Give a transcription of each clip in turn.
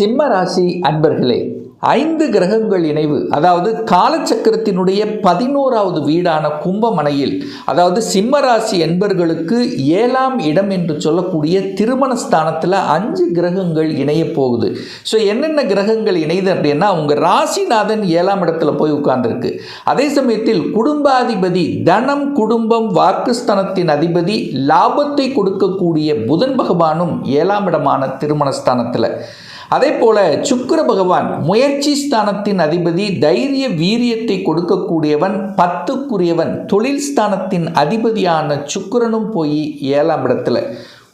சிம்ம ராசி அன்பர்களே, 5 கிரகங்கள் இணைவு, அதாவது காலச்சக்கரத்தினுடைய 11வது வீடான கும்பமனையில், அதாவது சிம்ம ராசி என்பர்களுக்கு 7ஆம் இடம் என்று சொல்லக்கூடிய திருமண ஸ்தானத்தில் 5 கிரகங்கள் இணைய போகுது. ஸோ என்னென்ன கிரகங்கள் இணையுது அப்படின்னா, உங்கள் ராசிநாதன் 7ஆம் இடத்துல போய் உட்கார்ந்துருக்கு. அதே சமயத்தில் குடும்பாதிபதி, தனம், குடும்பம், வாக்குஸ்தானத்தின் அதிபதி, லாபத்தை கொடுக்கக்கூடிய புதன் பகவானும் 7ஆம் இடமான திருமணஸ்தானத்தில். அதே போல சுக்கிர பகவான் முயற்சி ஸ்தானத்தின் அதிபதி, தைரிய வீரியத்தை கொடுக்கக்கூடியவன், 10க்குரியவன், தொழில் ஸ்தானத்தின் அதிபதியான சுக்கிரனும் போய் 7ஆம் இடத்துல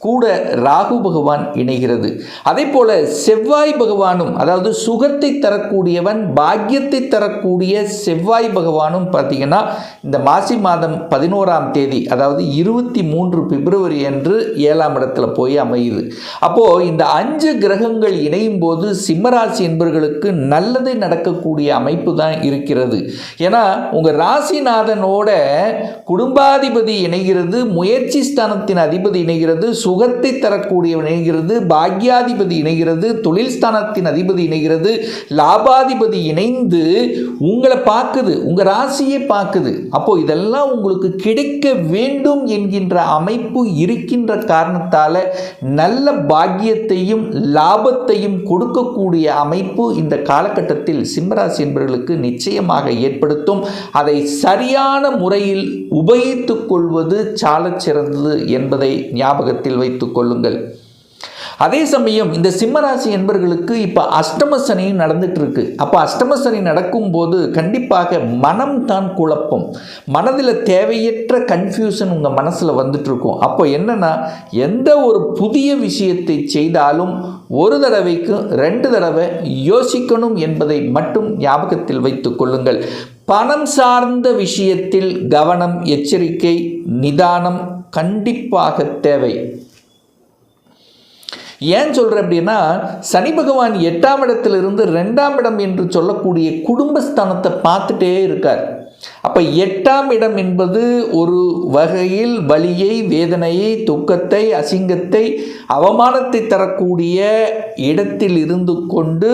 கூட ராகு பகவான் இணைகிறது. அதே போல செவ்வாய் பகவானும், அதாவது சுகத்தை தரக்கூடியவன், பாக்கியத்தை தரக்கூடிய செவ்வாய் பகவானும் பார்த்தீங்கன்னா இந்த மாசி மாதம் 11ஆம் தேதி, அதாவது 23 பிப்ரவரி அன்று 7ஆம் இடத்துல போய் அமையுது. அப்போது இந்த 5 கிரகங்கள் இணையும் போது சிம்மராசி என்பவர்களுக்கு நல்லது நடக்கக்கூடிய அமைப்பு தான் இருக்கிறது. ஏன்னா உங்கள் ராசிநாதனோட குடும்பாதிபதி இணைகிறது, முயற்சி ஸ்தானத்தின் அதிபதி இணைகிறது, சுகத்தை தரக்கூடியவன் இணைகிறது, பாக்யாதிபதி இணைகிறது, தொழில் ஸ்தானத்தின் அதிபதி இணைகிறது, லாபாதிபதி இணைந்து உங்களை பார்க்குது, உங்கள் ராசியை பார்க்குது. அப்போ இதெல்லாம் உங்களுக்கு கிடைக்க வேண்டும் என்கின்ற அமைப்பு இருக்கின்ற காரணத்தால் நல்ல பாக்கியத்தையும் லாபத்தையும் கொடுக்கக்கூடிய அமைப்பு இந்த காலகட்டத்தில் சிம்மராசி என்பவர்களுக்கு நிச்சயமாக ஏற்படுத்தும். அதை சரியான முறையில் உபயோகித்துக் கொள்வது சாலச் சிறந்தது என்பதை ஞாபகத்தில் வைத்துக் கொள்ளுங்கள். அதே சமயம் இந்த சிம்மராசி என்பவர்களுக்கு இப்போ அஷ்டம சனியும் நடந்துட்டு இருக்கு. அப்போ அஷ்டம சனி நடக்கும்போது கண்டிப்பாக மனம் தான் குழப்பம், மனதில் தேவையற்ற கன்ஃபியூஷன் உங்கள் மனசில் வந்துட்டு இருக்கும். அப்போ என்னன்னா, எந்த ஒரு புதிய விஷயத்தை செய்தாலும் ஒரு தடவைக்கு 2 தடவை யோசிக்கணும் என்பதை மட்டும் ஞாபகத்தில் வைத்துக் கொள்ளுங்கள். பணம் சார்ந்த விஷயத்தில் கவனம், எச்சரிக்கை, நிதானம் கண்டிப்பாக தேவை. ஏன் சொல்கிறேன் அப்படின்னா, சனி பகவான் 8ஆம் இடத்திலிருந்து 2ஆம் இடம் என்று சொல்லக்கூடிய குடும்பஸ்தானத்தை பார்த்துட்டே இருக்கார். அப்போ 8ஆம் இடம் என்பது ஒரு வகையில் வலியை, வேதனையை, துக்கத்தை, அசிங்கத்தை, அவமானத்தை தரக்கூடிய இடத்தில் இருந்து கொண்டு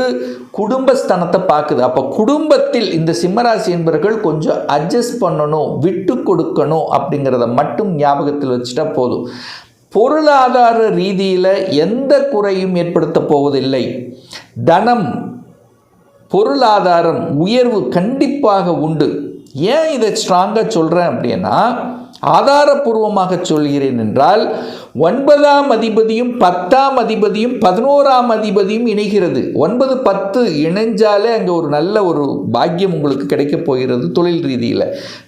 குடும்பஸ்தானத்தை பார்க்குது. அப்போ குடும்பத்தில் இந்த சிம்மராசி என்பவர்கள் கொஞ்சம் அட்ஜஸ்ட் பண்ணணும், விட்டு கொடுக்கணும் அப்படிங்கிறத மட்டும் ஞாபகத்தில் வச்சுட்டா போதும். பொருளாதார ரீதியில் எந்த குறையும் ஏற்படுத்த போவதில்லை. தனம், பொருளாதாரம் உயர்வு கண்டிப்பாக உண்டு. ஏன் இதை ஸ்ட்ராங்காக சொல்கிறேன் அப்படின்னா, ஆதாரபூர்வமாக சொல்கிறேன் என்றால், 9ஆம் அதிபதியும் 10ஆம் அதிபதியும் 11ஆம் அதிபதியும் இணைகிறது. 9, 10 இணைஞ்சாலே அங்கே ஒரு நல்ல ஒரு பாக்கியம் உங்களுக்கு கிடைக்க போகிறது. தொழில் ரீதியில்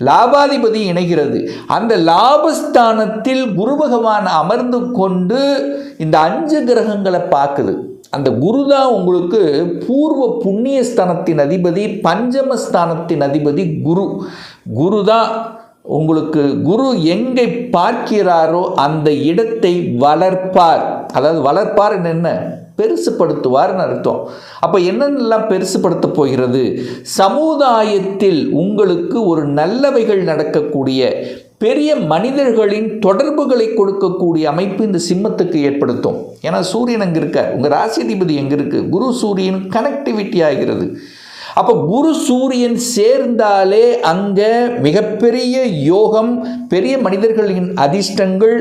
லாபாதிபதி இணைகிறது. அந்த லாபஸ்தானத்தில் குரு பகவான் அமர்ந்து கொண்டு இந்த 5 கிரகங்களை பார்க்குது. அந்த குரு தான் உங்களுக்கு பூர்வ புண்ணிய ஸ்தானத்தின் அதிபதி, பஞ்சமஸ்தானத்தின் அதிபதி குரு. குரு தான் உங்களுக்கு, குரு எங்கே பார்க்கிறாரோ அந்த இடத்தை வளர்ப்பார். அதாவது வளர்ப்பார் என்ன, பெருசுப்படுத்துவார்னு அர்த்தம். அப்போ என்னென்னலாம் பெருசுப்படுத்த போகிறது? சமுதாயத்தில் உங்களுக்கு ஒரு நல்லவைகள் நடக்கக்கூடிய, பெரிய மனிதர்களின் தொடர்புகளை கொடுக்கக்கூடிய அமைப்பு இந்த சிம்மத்துக்கு ஏற்படுத்தும். ஏன்னா சூரியன் அங்கே இருக்கார், உங்கள் ராசிதிபதி எங்கே இருக்குது, குரு சூரியன் கனெக்டிவிட்டி ஆகிறது. அப்போ குரு சூரியன் சேர்ந்தாலே அங்கே மிகப்பெரிய யோகம், பெரிய மனிதர்களின் அதிர்ஷ்டங்கள்,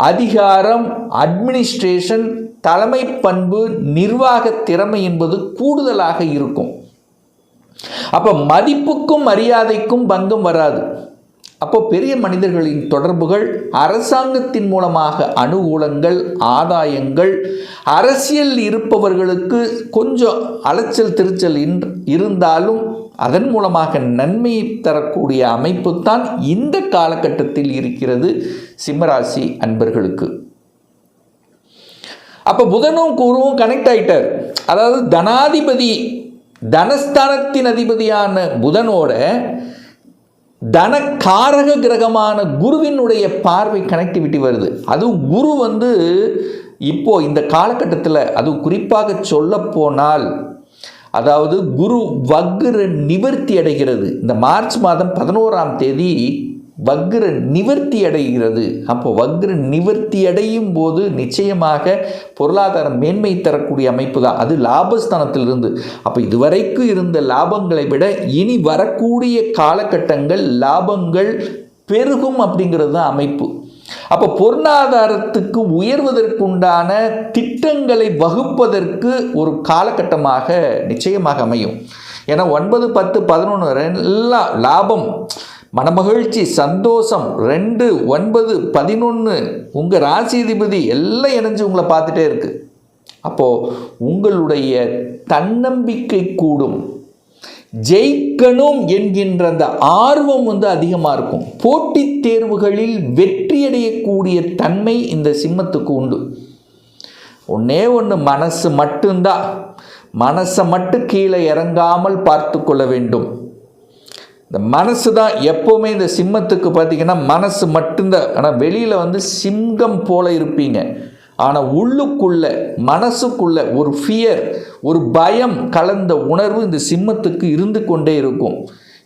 அதிகாரம், அட்மினிஸ்ட்ரேஷன், தலைமை பண்பு, நிர்வாக திறமை என்பது கூடுதலாக இருக்கும். அப்போ மதிப்புக்கும் மரியாதைக்கும் பங்கம் வராது. அப்போ பெரிய மனிதர்களின் தொடர்புகள், அரசாங்கத்தின் மூலமாக அனுகூலங்கள், ஆதாயங்கள், அரசியல் இருப்பவர்களுக்கு கொஞ்சம் அலைச்சல் திருச்சல் இருந்தாலும் அதன் மூலமாக நன்மை தரக்கூடிய அமைப்பு தான் இந்த காலகட்டத்தில் இருக்கிறது சிம்மராசி அன்பர்களுக்கு. அப்போ புதனும் குருவும் கனெக்ட் ஆகிட்டார். அதாவது தனாதிபதி, தனஸ்தானத்தின் அதிபதியான புதனோட தனக்காரக கிரகமான குருவினுடைய பார்வை கனெக்டிவிட்டி வருது. அதுவும் குரு இப்போ இந்த காலகட்டத்தில், அதுவும் குறிப்பாக சொல்ல போனால், அதாவது குரு வக்ர நிவர்த்தி அடைகிறது. இந்த மார்ச் மாதம் 11ஆம் தேதி வக்ர நிவர்த்தி அடைகிறது. அப்போ வக்ர நிவர்த்தி அடையும் போது நிச்சயமாக பொருளாதார மேன்மை தரக்கூடிய அமைப்பு தான், அது லாபஸ்தானத்திலிருந்து. அப்போ இதுவரைக்கும் இருந்த லாபங்களை விட இனி வரக்கூடிய காலகட்டங்கள் லாபங்கள் பெருகும் அப்படிங்கிறது தான் அமைப்பு. அப்போ பொருளாதாரத்துக்கு உயர்வதற்குண்டான திட்டங்களை வகுப்பதற்கு ஒரு காலகட்டமாக நிச்சயமாக அமையும். ஏன்னா 9, 10, 11 எல்லாம் லாபம், மனமகிழ்ச்சி, சந்தோஷம். 2, 9, 11 உங்கள் ராசிதிபதி எல்லாம் இணைஞ்சு உங்களை பார்த்துட்டே இருக்கு. அப்போது உங்களுடைய தன்னம்பிக்கை கூடும், ஜெயிக்கணும் என்கின்ற அந்த ஆர்வம் அதிகமாக இருக்கும். போட்டித் தேர்வுகளில் வெற்றியடையக்கூடிய தன்மை இந்த சிம்மத்துக்கு உண்டு. ஒன்றே ஒன்று, மனசு மட்டும்தான். மனசை மட்டும் கீழே இறங்காமல் பார்த்து கொள்ள வேண்டும். இந்த மனசு தான் எப்போவுமே இந்த சிம்மத்துக்கு பார்த்திங்கன்னா மனசு மட்டும்தான். ஆனால் வெளியில் சிங்கம் போல இருப்பீங்க, ஆனால் உள்ளுக்குள்ள மனசுக்குள்ள ஒரு ஃபியர், ஒரு பயம் கலந்த உணர்வு இந்த சிம்மத்துக்கு இருந்து கொண்டே இருக்கும்.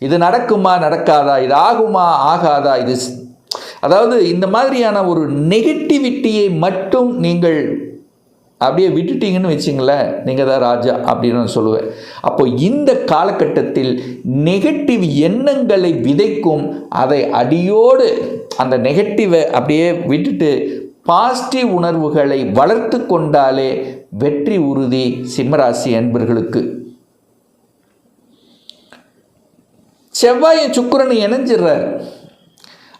இது நடக்குமா நடக்காதா, இது ஆகுமா ஆகாதா, இது அதாவது இந்த மாதிரியான ஒரு நெகட்டிவிட்டியை மட்டும் நீங்கள் அப்படியே விட்டுட்டீங்கன்னு வச்சிங்களேன், நீங்கள் தான் ராஜா அப்படின்னு நான் சொல்லுவேன். அப்போ இந்த காலகட்டத்தில் நெகட்டிவ் எண்ணங்களை விதைக்கும், அதை அடியோடு அந்த நெகட்டிவை அப்படியே விட்டுட்டு பாசிட்டிவ் உணர்வுகளை வளர்த்து கொண்டாலே வெற்றி உறுதி சிம்மராசி அன்பர்களுக்கு. செவ்வாயும் சுக்கிரனும் இணைஞ்சிடுறார்.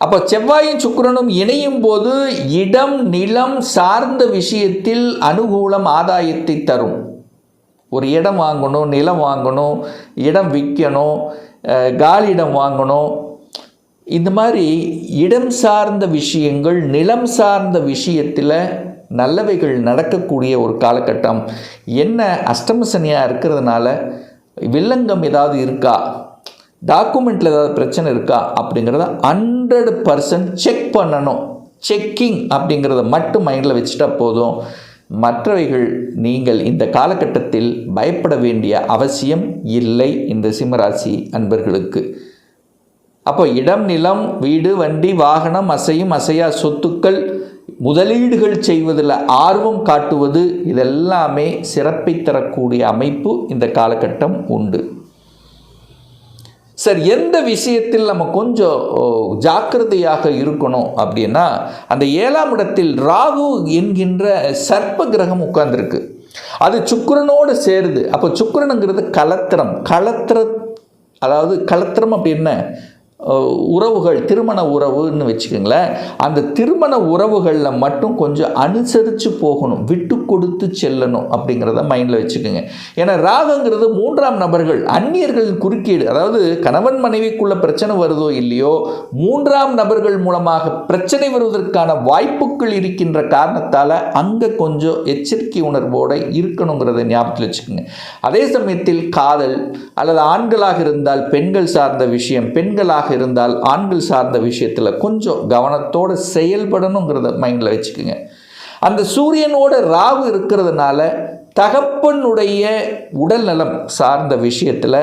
அப்போ செவ்வாயும் சுக்கிரனும் இணையும் போது இடம் நிலம் சார்ந்த விஷயத்தில் அனுகூலம் ஆதாயத்தை தரும். ஒரு இடம் வாங்கணும், நிலம் வாங்கணும், இடம் விற்கணும், காலியிடம் வாங்கணும், இந்த மாதிரி இடம் சார்ந்த விஷயங்கள், நிலம் சார்ந்த விஷயத்தில் நல்லவைகள் நடக்கக்கூடிய ஒரு காலகட்டம். என்ன அஷ்டம சனியாக இருக்கிறதுனால வில்லங்கம் ஏதாவது இருக்கா, டாக்குமெண்ட்டில் ஏதாவது பிரச்சனை இருக்கா அப்படிங்கிறத 100% செக் பண்ணணும். செக்கிங் அப்படிங்கிறத மட்டும் மைண்டில் வச்சுட்டா போதும். மற்றவைகள் நீங்கள் இந்த காலகட்டத்தில் பயப்பட வேண்டிய அவசியம் இல்லை இந்த சிம்மராசி அன்பர்களுக்கு. அப்போ இடம் நிலம் வீடு வண்டி வாகனம் அசையும் அசையா சொத்துக்கள் முதலீடுகள் செய்வதில் ஆர்வம் காட்டுவது இதெல்லாமே சிறப்பை தரக்கூடிய அமைப்பு இந்த காலகட்டம் உண்டு. சார், எந்த விஷயத்தில் நம்ம கொஞ்சம் ஜாக்கிரதையாக இருக்கணும் அப்படின்னா, அந்த 7ஆம் இடத்தில் ராகு என்கின்ற சர்ப்ப கிரகம் உட்கார்ந்துருக்கு. அது சுக்கிரனோடு சேருது. அப்போ சுக்கிரனுங்கிறது கலத்திரம். அதாவது கலத்திரம் அப்படி என்ன, உறவுகள், திருமண உறவுன்னு வச்சுக்கோங்களேன். அந்த திருமண உறவுகளில் மட்டும் கொஞ்சம் அனுசரித்து போகணும், விட்டு கொடுத்து செல்லணும் அப்படிங்கிறத மைண்டில் வச்சுக்கோங்க. ஏன்னா ராகுங்கிறது 3ஆம் நபர்கள், அந்நியர்கள் குறுக்கீடு. அதாவது கணவன் மனைவிக்குள்ள பிரச்சனை வருதோ இல்லையோ, 3ஆம் நபர்கள் மூலமாக பிரச்சனை வருவதற்கான வாய்ப்புகள் இருக்கின்ற காரணத்தால் அங்கே கொஞ்சம் எச்சரிக்கை உணர்வோடு இருக்கணுங்கிறத ஞாபகத்தில் வச்சுக்கோங்க. அதே சமயத்தில் காதல் அல்லது ஆண்களாக இருந்தால் பெண்கள் சார்ந்த விஷயம், பெண்களாக இருந்தால் ஆண்கள் சார்ந்த விஷயத்தில் கொஞ்சம் கவனத்தோடு செயல்படணுங்கிறத மைண்டில் வச்சுக்கோங்க. அந்த சூரியனோட ராகு இருக்கிறதுனால தகப்பனுடைய உடல் நலம் சார்ந்த விஷயத்தில்,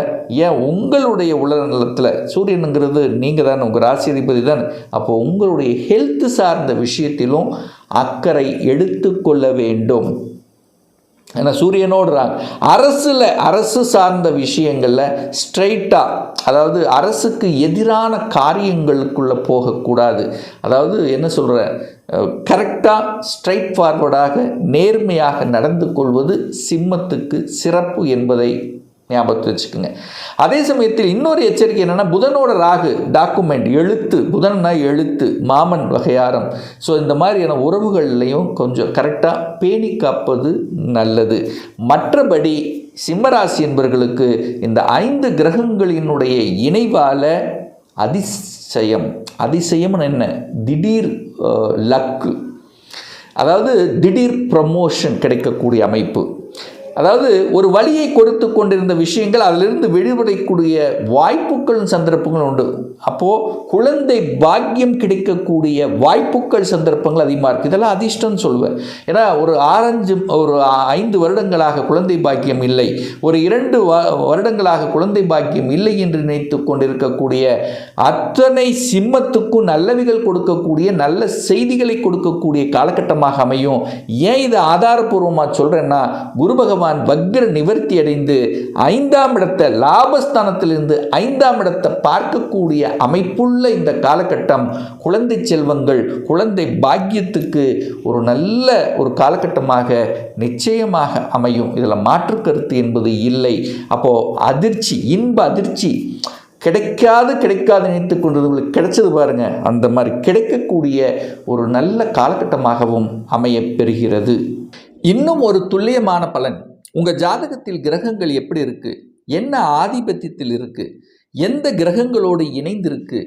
ஏன் உங்களுடைய உடல் நலத்தில், சூரியனுங்கிறது நீங்கள் தான், உங்கள் ராசிதிபதி தான். அப்போ உங்களுடைய ஹெல்த் சார்ந்த விஷயத்திலும் அக்கறை எடுத்துக்கொள்ள வேண்டும். ஏன்னா சூரியனோடு அரசு சார்ந்த விஷயங்களில் ஸ்ட்ரைட்டாக, அதாவது அரசுக்கு எதிரான காரியங்களுக்குள்ளே போகக்கூடாது. அதாவது என்ன சொல்கிற, கரெக்டாக ஸ்ட்ரைட் ஃபார்வர்டாக நேர்மையாக நடந்து கொள்வது சிம்மத்துக்கு சிறப்பு என்பதை ஞாபகத்தை வச்சுக்கோங்க. அதே சமயத்தில் இன்னொரு எச்சரிக்கை என்னென்னா, புதனோட ராகு டாக்குமெண்ட், எழுத்து, புதன்னா எழுத்து, மாமன் வகையாரம். ஸோ இந்த மாதிரியான உறவுகள்லையும் கொஞ்சம் கரெக்டாக பேணி காப்பது நல்லது. மற்றபடி சிம்மராசி என்பவர்களுக்கு இந்த 5 கிரகங்களினுடைய இணைவால் அதிசயம்னு என்ன, திடீர் லக்கு, அதாவது திடீர் ப்ரமோஷன் கிடைக்கக்கூடிய அமைப்பு, அதாவது ஒரு வழியை கொடுத்து கொண்டிருந்த விஷயங்கள் அதிலிருந்து வெளிவரக்கூடிய வாய்ப்புகளும் சந்தர்ப்பங்களும் உண்டு. அப்போது குழந்தை பாக்கியம் கிடைக்கக்கூடிய வாய்ப்புகள் சந்தர்ப்பங்கள் அதிகமாக இருக்குது. இதெல்லாம் அதிர்ஷ்டம்னு சொல்லுவேன். ஏன்னா ஒரு 5 வருடங்களாக குழந்தை பாக்கியம் இல்லை, ஒரு 2 வருடங்களாக குழந்தை பாக்கியம் இல்லை என்று நினைத்து கொண்டிருக்கக்கூடிய அத்தனை சிம்மத்துக்கும் நல்லவிகள் கொடுக்கக்கூடிய நல்ல செய்திகளை கொடுக்கக்கூடிய காலகட்டமாக அமையும். ஏன் இதை ஆதாரபூர்வமாக சொல்கிறேன்னா, குரு பகவான் வக்ர நிவர்த்தி அடைந்து 5ஆம் இடத்தை லாபஸ்தானத்திலிருந்து 5ஆம் இடத்தை பார்க்கக்கூடிய அமைப்புள்ள இந்த காலகட்டம் குழந்தை செல்வங்கள், குழந்தை பாக்கியத்துக்கு ஒரு நல்ல ஒரு காலகட்டமாக நிச்சயமாக அமையும். இதில் மாற்று கருத்து என்பது இல்லை. அப்போது அதிர்ச்சி, இன்ப அதிர்ச்சி கிடைக்காது நினைத்து கொண்டவர்களுக்கு கிடைச்சது பாருங்க, அந்த மாதிரி கிடைக்கக்கூடிய ஒரு நல்ல காலகட்டமாகவும் அமைய பெறுகிறது. இன்னும் ஒரு துல்லியமான பலன், உங்கள் ஜாதகத்தில் கிரகங்கள் எப்படி இருக்குது, என்ன ஆதிபத்தியத்தில் இருக்குது, எந்த கிரகங்களோடு இணைந்திருக்கு,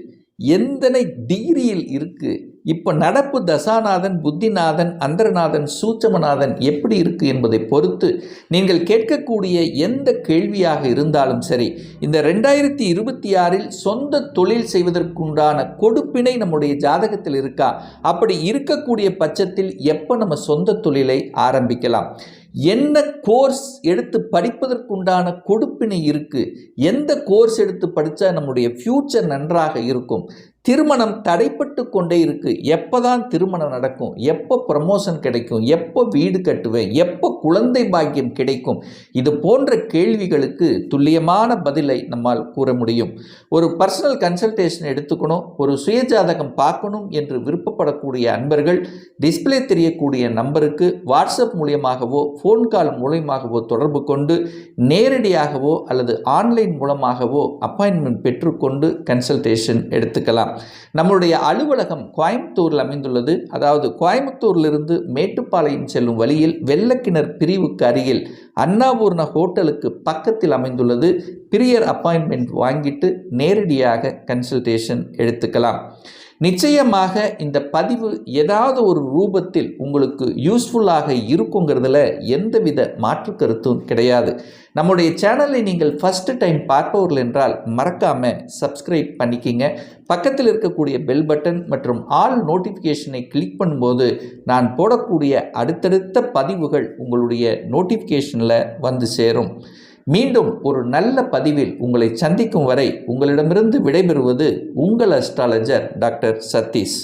எந்தனை டிகிரியில் இருக்குது, இப்போ நடப்பு தசாநாதன், புத்திநாதன், அந்தரநாதன், சூட்சமநாதன் எப்படி இருக்குது என்பதை பொறுத்து நீங்கள் கேட்கக்கூடிய எந்த கேள்வியாக இருந்தாலும் சரி, இந்த 2026இல் சொந்த தொழில் செய்வதற்குண்டான கொடுப்பினை நம்முடைய ஜாதகத்தில் இருக்கா, அப்படி இருக்கக்கூடிய பட்சத்தில் எப்போ நம்ம சொந்த தொழிலை ஆரம்பிக்கலாம், என்ன கோர்ஸ் எடுத்து படிப்பதற்குண்டான கொடுப்பினை இருக்குது, எந்த கோர்ஸ் எடுத்து படித்தா நம்முடைய ஃப்யூச்சர் நன்றாக இருக்கும், திருமணம் தடைப்பட்டு கொண்டே இருக்குது, எப்போ தான் திருமணம் நடக்கும், எப்போ ப்ரமோஷன் கிடைக்கும், எப்போ வீடு கட்டுவேன், எப்போ குழந்தை பாக்கியம் கிடைக்கும், இது போன்ற கேள்விகளுக்கு துல்லியமான பதிலை நம்மால் கூற முடியும். ஒரு பர்சனல் கன்சல்டேஷன் எடுத்துக்கணும், ஒரு சுயஜாதகம் பார்க்கணும் என்று விருப்பப்படக்கூடிய அன்பர்கள் டிஸ்பிளே தெரியக்கூடிய நம்பருக்கு வாட்ஸ்அப் மூலியமாகவோ ஃபோன் கால் மூலமாகவோ தொடர்பு கொண்டு நேரடியாகவோ அல்லது ஆன்லைன் மூலமாகவோ அப்பாயின்மெண்ட் பெற்றுக்கொண்டு கன்சல்டேஷன் எடுத்துக்கலாம். நம்முடைய அலுவலகம் கோயம்புத்தூரில் அமைந்துள்ளது. அதாவது கோயம்புத்தூரிலிருந்து மேட்டுப்பாளையம் செல்லும் வழியில் வெள்ளக்கிணர் பிரிவுக்கு அருகில் அன்னாபூர்ண ஹோட்டலுக்கு பக்கத்தில் அமைந்துள்ளது. பிரியர் அப்பாயின்மெண்ட் வாங்கிட்டு நேரடியாக கன்சல்டேஷன் எடுத்துக்கலாம். நிச்சயமாக இந்த பதிவு ஏதாவது ஒரு ரூபத்தில் உங்களுக்கு யூஸ்ஃபுல்லாக இருக்குங்கிறதுல எந்தவித மாற்று கருத்தும் கிடையாது. நம்முடைய சேனலை நீங்கள் ஃபஸ்ட்டு டைம் பார்ப்பவர்கள் என்றால் மறக்காமல் சப்ஸ்கிரைப் பண்ணிக்கிங்க. பக்கத்தில் இருக்கக்கூடிய பெல் பட்டன் மற்றும் ஆல் நோட்டிஃபிகேஷனை கிளிக் பண்ணும்போது நான் போடக்கூடிய அடுத்தடுத்த பதிவுகள் உங்களுடைய நோட்டிஃபிகேஷனில் வந்து சேரும். மீண்டும் ஒரு நல்ல பதிவில் உங்களை சந்திக்கும் வரை உங்களிடமிருந்து விடைபெறுவது உங்கள் அஸ்ட்ராலஜர் டாக்டர் சதீஷ்.